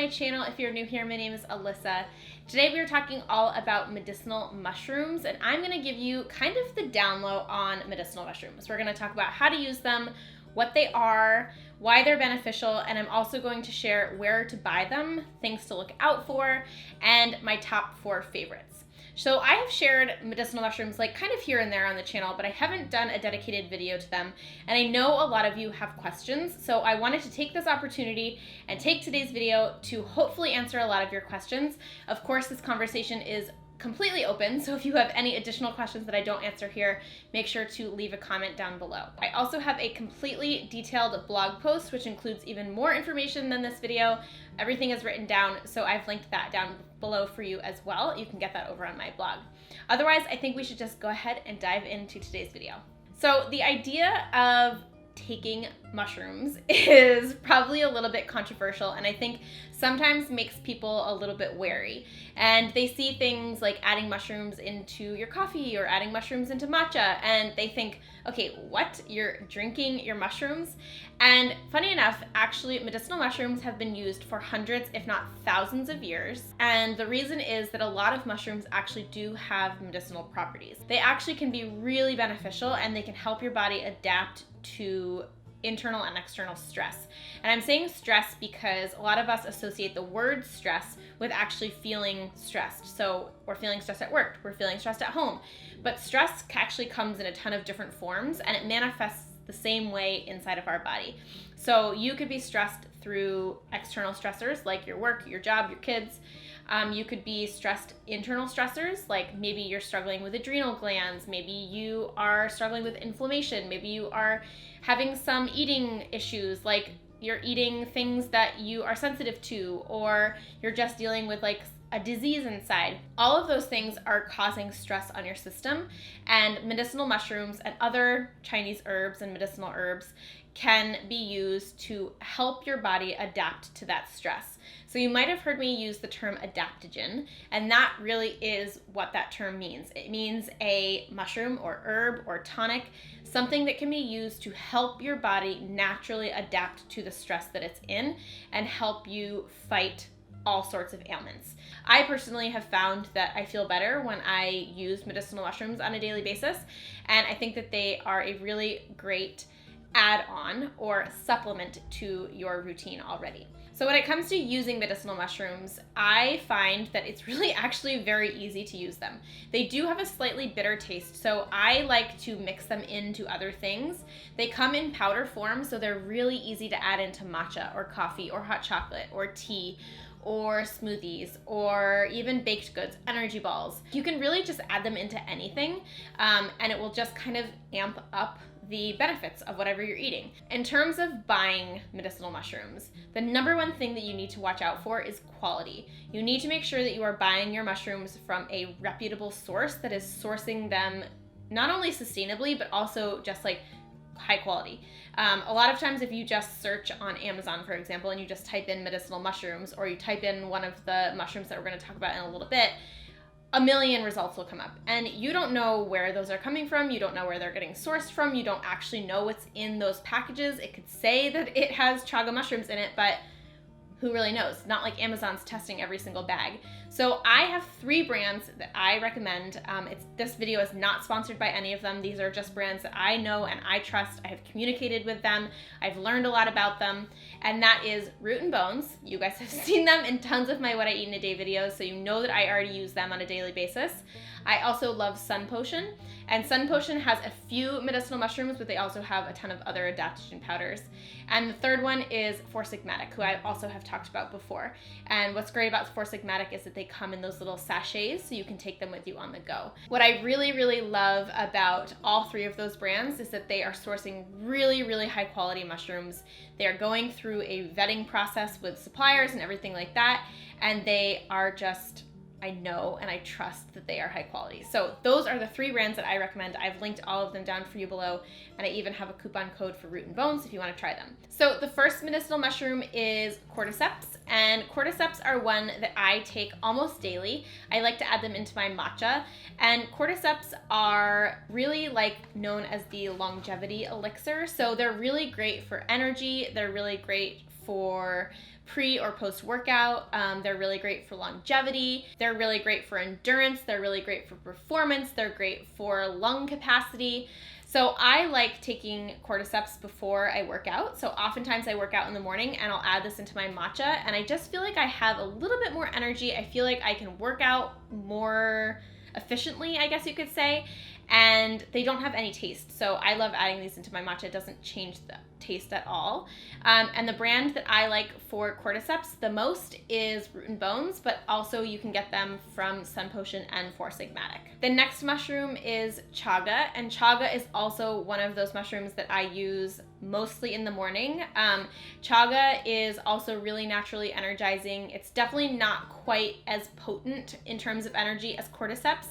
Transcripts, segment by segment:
my channel. If you're new here, my name is Alyssa. Today we are talking all about medicinal mushrooms, and I'm going to give you kind of the down low on medicinal mushrooms. We're going to talk about how to use them, what they are, why they're beneficial, and I'm also going to share where to buy them, things to look out for, and my top 4 favorites. So I have shared medicinal mushrooms like kind of here and there on the channel, but I haven't done a dedicated video to them. And I know a lot of you have questions, so I wanted to take this opportunity and take today's video to hopefully answer a lot of your questions. Of course, this conversation is completely open, so if you have any additional questions that I don't answer here, make sure to leave a comment down below. I also have a completely detailed blog post, which includes even more information than this video. Everything is written down, so I've linked that down below for you as well. You can get that over on my blog. Otherwise, I think we should just go ahead and dive into today's video. So the idea of taking mushrooms is probably a little bit controversial, and I think sometimes makes people a little bit wary. And they see things like adding mushrooms into your coffee or adding mushrooms into matcha, and they think, okay, what? You're drinking your mushrooms? And funny enough, actually, medicinal mushrooms have been used for hundreds, if not thousands of years. And the reason is that a lot of mushrooms actually do have medicinal properties. They actually can be really beneficial, and they can help your body adapt to internal and external stress. And I'm saying stress because a lot of us associate the word stress with actually feeling stressed. So we're feeling stressed at work, we're feeling stressed at home. But stress actually comes in a ton of different forms, and it manifests the same way inside of our body. So you could be stressed through external stressors like your work, your job, your kids. You could be stressed internal stressors, like maybe you're struggling with adrenal glands, maybe you are struggling with inflammation, maybe you are having some eating issues, like you're eating things that you are sensitive to, or you're just dealing with like a disease inside. All of those things are causing stress on your system, and medicinal mushrooms and other Chinese herbs and medicinal herbs can be used to help your body adapt to that stress. So you might have heard me use the term adaptogen, and that really is what that term means. It means a mushroom or herb or tonic, something that can be used to help your body naturally adapt to the stress that it's in and help you fight all sorts of ailments. I personally have found that I feel better when I use medicinal mushrooms on a daily basis, and I think that they are a really great add-on or supplement to your routine already. So when it comes to using medicinal mushrooms, I find that it's really actually very easy to use them. They do have a slightly bitter taste, so I like to mix them into other things. They come in powder form, so they're really easy to add into matcha or coffee or hot chocolate or tea or smoothies or even baked goods, energy balls. You can really just add them into anything, and it will just kind of amp up the benefits of whatever you're eating. In terms of buying medicinal mushrooms, the number one thing that you need to watch out for is quality. You need to make sure that you are buying your mushrooms from a reputable source that is sourcing them not only sustainably, but also just like high quality. A lot of times if you just search on Amazon, for example, and you just type in medicinal mushrooms, or you type in one of the mushrooms that we're going to talk about in a little bit, a million results will come up, and you don't know where those are coming from. You don't know where they're getting sourced from. You don't actually know what's in those packages. It could say that it has chaga mushrooms in it, but who really knows? Not like Amazon's testing every single bag. So I have 3 brands that I recommend. This video is not sponsored by any of them. These are just brands that I know and I trust. I have communicated with them. I've learned a lot about them. And that is Root and Bones. You guys have seen them in tons of my What I Eat in a Day videos, so you know that I already use them on a daily basis. I also love Sun Potion, and Sun Potion has a few medicinal mushrooms, but they also have a ton of other adaptogen powders. And the third one is Four Sigmatic, who I also have talked about before. And what's great about Four Sigmatic is that they come in those little sachets, so you can take them with you on the go. What I really, really love about all 3 of those brands is that they are sourcing really, really high quality mushrooms. They are going through a vetting process with suppliers and everything like that, and they are just, I know and I trust that they are high quality. So those are the 3 brands that I recommend. I've linked all of them down for you below, and I even have a coupon code for Root and Bones if you want to try them. So the first medicinal mushroom is Cordyceps, and Cordyceps are one that I take almost daily. I like to add them into my matcha, and Cordyceps are really like known as the longevity elixir. So they're really great for energy. They're really great for pre or post workout. They're really great for longevity. They're really great for endurance. They're really great for performance. They're great for lung capacity. So I like taking Cordyceps before I work out. So oftentimes I work out in the morning and I'll add this into my matcha, and I just feel like I have a little bit more energy. I feel like I can work out more efficiently, I guess you could say, and they don't have any taste. So I love adding these into my matcha. It doesn't change the taste at all. And the brand that I like for Cordyceps the most is Root & Bones, but also you can get them from Sun Potion and Four Sigmatic. The next mushroom is Chaga, and Chaga is also one of those mushrooms that I use mostly in the morning. Chaga is also really naturally energizing. It's definitely not quite as potent in terms of energy as Cordyceps,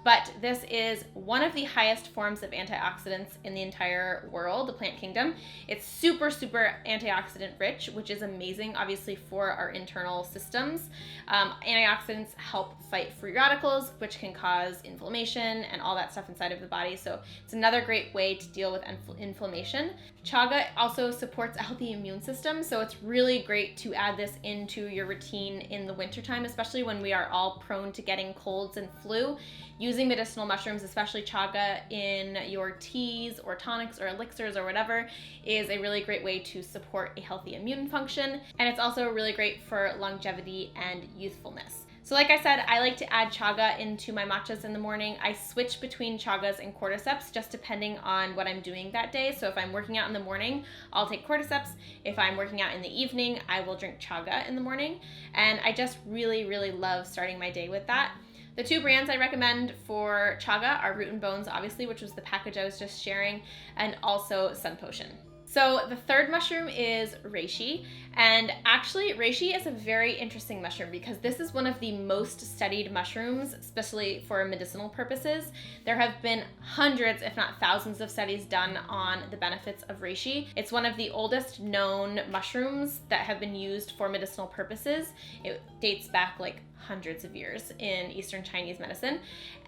but this is one of the highest forms of antioxidants in the entire world, the plant kingdom. It's super, super antioxidant rich, which is amazing, obviously, for our internal systems. Antioxidants help fight free radicals, which can cause inflammation and all that stuff inside of the body. So it's another great way to deal with inflammation. Chaga also supports a healthy immune system, so it's really great to add this into your routine in the wintertime, especially when we are all prone to getting colds and flu. Using medicinal mushrooms, especially Chaga, in your teas or tonics or elixirs or whatever is a really great way to support a healthy immune function. And it's also really great for longevity and youthfulness. So like I said, I like to add Chaga into my matchas in the morning. I switch between Chagas and Cordyceps just depending on what I'm doing that day. So if I'm working out in the morning, I'll take Cordyceps. If I'm working out in the evening, I will drink Chaga in the morning. And I just really, really love starting my day with that. The two brands I recommend for Chaga are Root & Bones, obviously, which was the package I was just sharing, and also Sun Potion. So the third mushroom is Reishi, and actually Reishi is a very interesting mushroom because this is one of the most studied mushrooms, especially for medicinal purposes. There have been hundreds, if not thousands, of studies done on the benefits of Reishi. It's one of the oldest known mushrooms that have been used for medicinal purposes. It dates back like hundreds of years in Eastern Chinese medicine,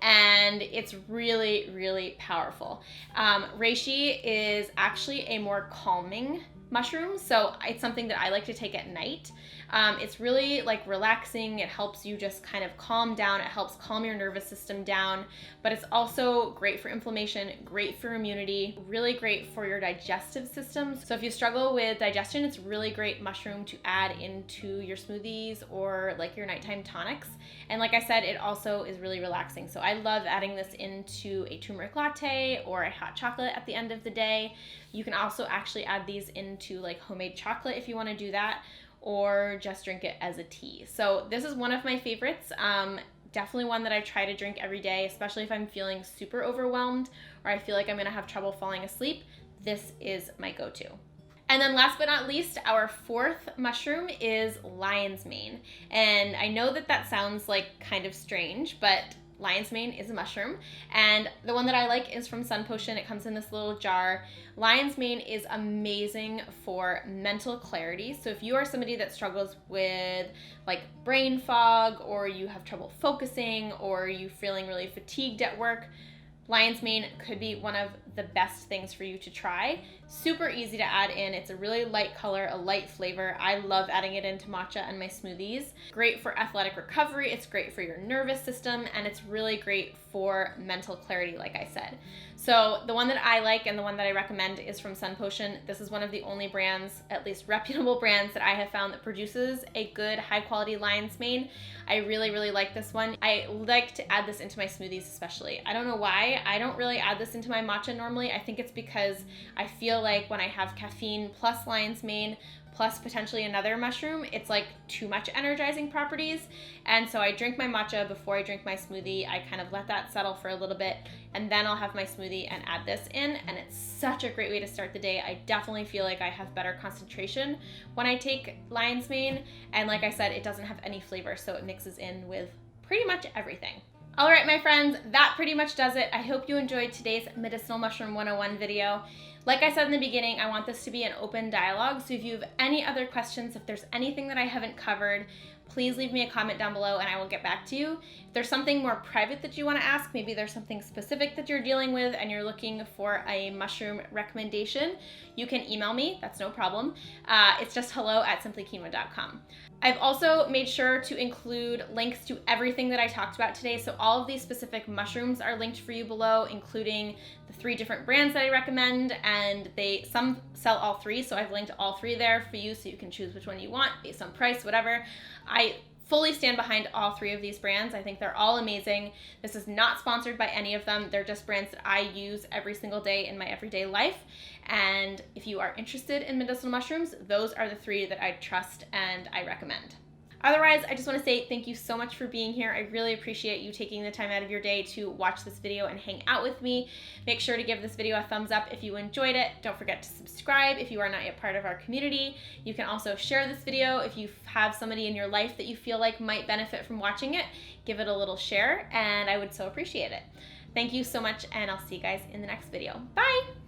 and it's really, really powerful. Reishi is actually a more calming mushroom, so it's something that I like to take at night. It's really like relaxing. It helps you just kind of calm down. It helps calm your nervous system down, but it's also great for inflammation, great for immunity, really great for your digestive system. So if you struggle with digestion, it's a really great mushroom to add into your smoothies or like your nighttime tonics. And like I said, it also is really relaxing. So I love adding this into a turmeric latte or a hot chocolate at the end of the day. You can also actually add these into like homemade chocolate if you want to do that, or just drink it as a tea. So this is one of my favorites. Definitely one that I try to drink every day, especially if I'm feeling super overwhelmed or I feel like I'm gonna have trouble falling asleep. This is my go-to. And then last but not least, our fourth mushroom is lion's mane. And I know that that sounds like kind of strange, but lion's mane is a mushroom, and the one that I like is from Sun Potion. It comes in this little jar. Lion's mane is amazing for mental clarity. So if you are somebody that struggles with like brain fog, or you have trouble focusing, or you feeling really fatigued at work, lion's mane could be one of the best things for you to try. Super easy to add in. It's a really light color, a light flavor. I love adding it into matcha and my smoothies. Great for athletic recovery. It's great for your nervous system, and it's really great for mental clarity, like I said. So the one that I like and the one that I recommend is from Sun Potion. This is one of the only brands, at least reputable brands, that I have found that produces a good high quality lion's mane. I really, really like this one. I like to add this into my smoothies especially. I don't know why. I don't really add this into my matcha normally. I think it's because I feel like when I have caffeine plus lion's mane plus potentially another mushroom, it's like too much energizing properties. And so I drink my matcha before I drink my smoothie. I kind of let that settle for a little bit, and then I'll have my smoothie and add this in, and it's such a great way to start the day. I definitely feel like I have better concentration when I take lion's mane, and like I said, it doesn't have any flavor, so it mixes in with pretty much everything. All right, my friends, that pretty much does it. I hope you enjoyed today's Medicinal Mushroom 101 video. Like I said in the beginning, I want this to be an open dialogue, so if you have any other questions, if there's anything that I haven't covered, please leave me a comment down below and I will get back to you. If there's something more private that you want to ask, maybe there's something specific that you're dealing with and you're looking for a mushroom recommendation, you can email me. That's no problem. It's just hello@simplyquinoa.com. I've also made sure to include links to everything that I talked about today. So all of these specific mushrooms are linked for you below, including the 3 different brands that I recommend, and some sell all 3, so I've linked all 3 there for you so you can choose which one you want based on price, whatever. I fully stand behind all 3 of these brands. I think they're all amazing. This is not sponsored by any of them. They're just brands that I use every single day in my everyday life. And if you are interested in medicinal mushrooms, those are the 3 that I trust and I recommend. Otherwise, I just want to say thank you so much for being here. I really appreciate you taking the time out of your day to watch this video and hang out with me. Make sure to give this video a thumbs up if you enjoyed it. Don't forget to subscribe if you are not yet part of our community. You can also share this video if you have somebody in your life that you feel like might benefit from watching it. Give it a little share and I would so appreciate it. Thank you so much and I'll see you guys in the next video. Bye!